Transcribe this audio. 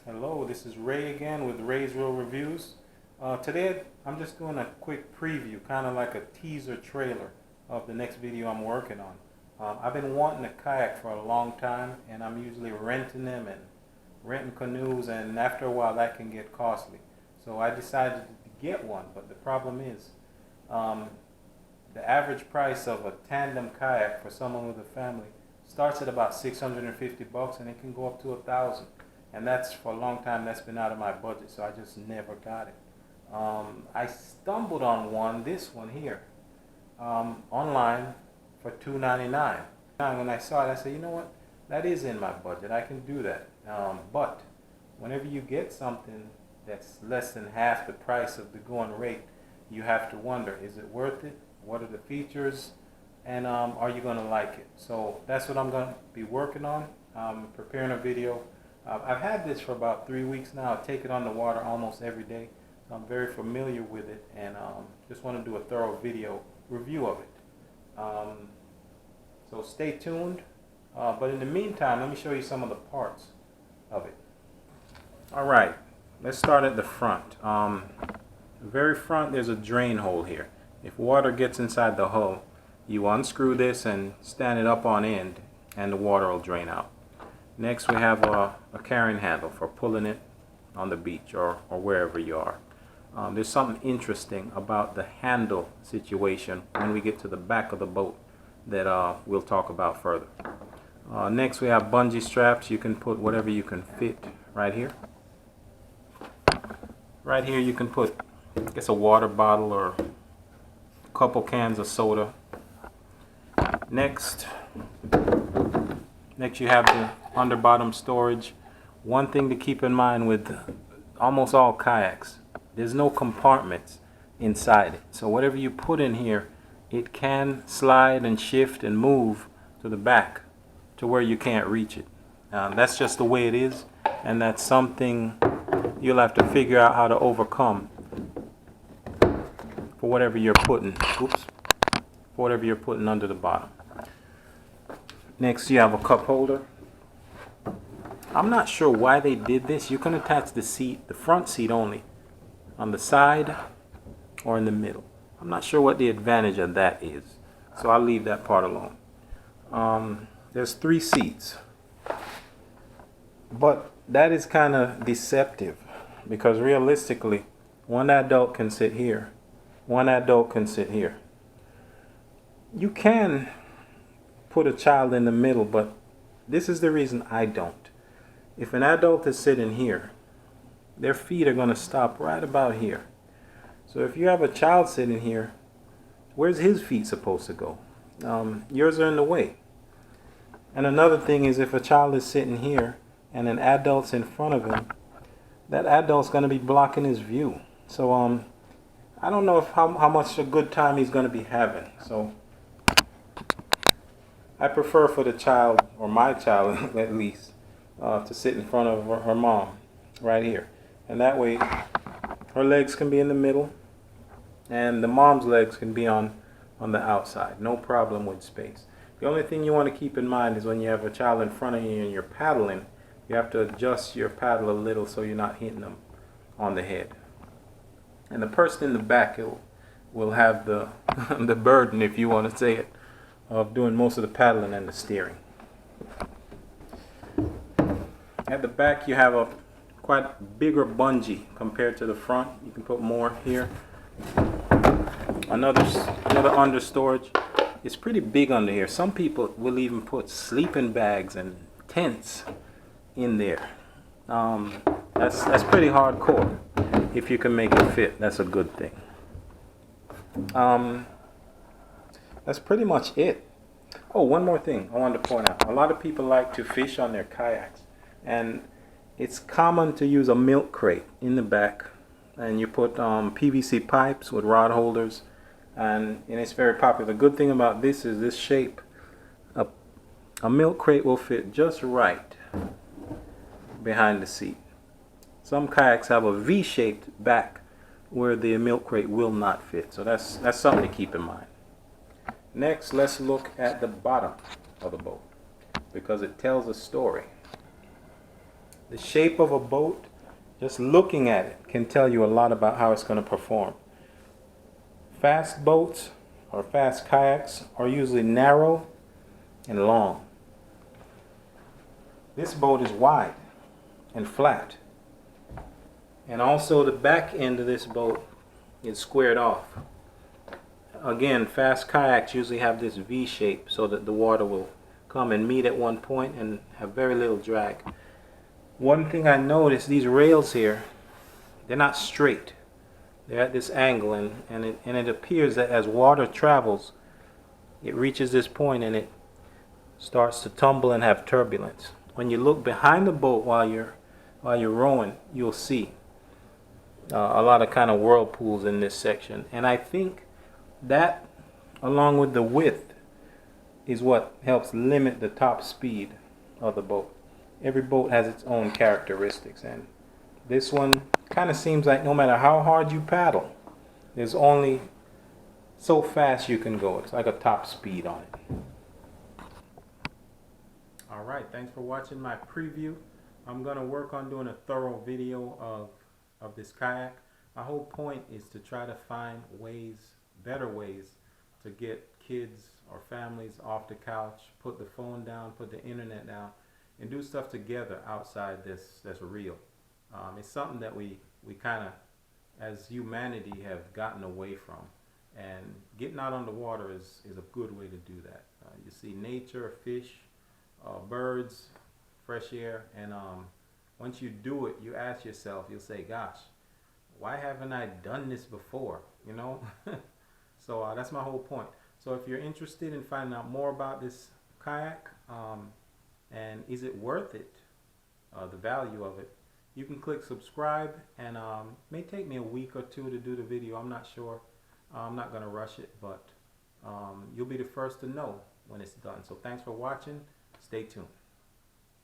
Hello, this is Ray again with Ray's Real Reviews. Today I'm just doing a quick preview, kind of like a teaser trailer of the next video I'm working on. I've been wanting a kayak for a long time, and I'm usually renting them and renting canoes, and after a while that can get costly. So I decided to get one, but the problem is the average price of a tandem kayak for someone with a family starts at about $650, and it can go up to $1,000. And that's, for a long time, that's been out of my budget, so I just never got it. I stumbled on this one here, online for $2.99. And when I saw it, I said, you know what, that is in my budget, I can do that. But whenever you get something that's less than half the price of the going rate, you have to wonder, is it worth it? What are the features? And are you going to like it? So that's what I'm going to be working on. Preparing a video. I've had this for about 3 weeks now. I take it on the water almost every day. So I'm very familiar with it, and just want to do a thorough video review of it. So stay tuned. But in the meantime, let me show you some of the parts of it. All right, let's start at the front. The very front, there's a drain hole here. If water gets inside the hull, you unscrew this and stand it up on end, and the water will drain out. Next, we have a carrying handle for pulling it on the beach or wherever you are. There's something interesting about the handle situation when we get to the back of the boat that we'll talk about further. Next, we have bungee straps. You can put whatever you can fit right here. Right here you can put, I guess, a water bottle or a couple cans of soda. Next you have the underbottom storage. One thing to keep in mind with almost all kayaks, there's no compartments inside it. So whatever you put in here, it can slide and shift and move to the back to where you can't reach it. That's just the way it is, and that's something you'll have to figure out how to overcome for whatever you're putting. For whatever you're putting under the bottom. Next, you have a cup holder. I'm not sure why they did this. You can attach the seat, the front seat only, on the side or in the middle. I'm not sure what the advantage of that is, so I'll leave that part alone. There's 3 seats, but that is kind of deceptive, because realistically, one adult can sit here, one adult can sit here. You can put a child in the middle, but this is the reason I don't. If an adult is sitting here, their feet are going to stop right about here. So if you have a child sitting here, where's his feet supposed to go? Yours are in the way. And another thing is, if a child is sitting here and an adult's in front of him, that adult's going to be blocking his view. So I don't know how much a good time he's going to be having. So I prefer for the child, or my child at least, to sit in front of her mom right here. And that way her legs can be in the middle and the mom's legs can be on the outside. No problem with space. The only thing you want to keep in mind is when you have a child in front of you and you're paddling, you have to adjust your paddle a little so you're not hitting them on the head. And the person in the back will have the the burden, if you want to say it, of doing most of the paddling and the steering. At the back, you have a quite bigger bungee compared to the front. You can put more here. Another under storage. It's pretty big under here. Some people will even put sleeping bags and tents in there. That's pretty hardcore. If you can make it fit, that's a good thing. That's pretty much it. Oh, one more thing I wanted to point out. A lot of people like to fish on their kayaks, and it's common to use a milk crate in the back, and you put PVC pipes with rod holders, and it's very popular. The good thing about this is this shape. A milk crate will fit just right behind the seat. Some kayaks have a V-shaped back where the milk crate will not fit, so that's something to keep in mind. Next, let's look at the bottom of the boat, because it tells a story. The shape of a boat, just looking at it, can tell you a lot about how it's going to perform. Fast boats or fast kayaks are usually narrow and long. This boat is wide and flat. And also the back end of this boat is squared off. Again, fast kayaks usually have this V shape so that the water will come and meet at one point and have very little drag. One thing I noticed, these rails here, they're not straight. They're at this angle, and it appears that as water travels, it reaches this point and it starts to tumble and have turbulence. When you look behind the boat while you're rowing, you'll see a lot of kind of whirlpools in this section. And I think that, along with the width, is what helps limit the top speed of the boat. Every boat has its own characteristics, and this one kind of seems like no matter how hard you paddle, there's only so fast you can go. It's like a top speed on it. Alright, thanks for watching my preview. I'm going to work on doing a thorough video of this kayak. My whole point is to try to find ways, better ways, to get kids or families off the couch, put the phone down, put the internet down, and do stuff together outside this that's real. It's something that we kind of, as humanity, have gotten away from. And getting out on the water is a good way to do that. You see nature, fish, birds, fresh air, and once you do it, you ask yourself, you'll say, gosh, why haven't I done this before? You know? So that's my whole point. So if you're interested in finding out more about this kayak, and is it worth it, the value of it, you can click subscribe, and it may take me a week or two to do the video. I'm not sure. I'm not going to rush it, but you'll be the first to know when it's done. So thanks for watching. Stay tuned.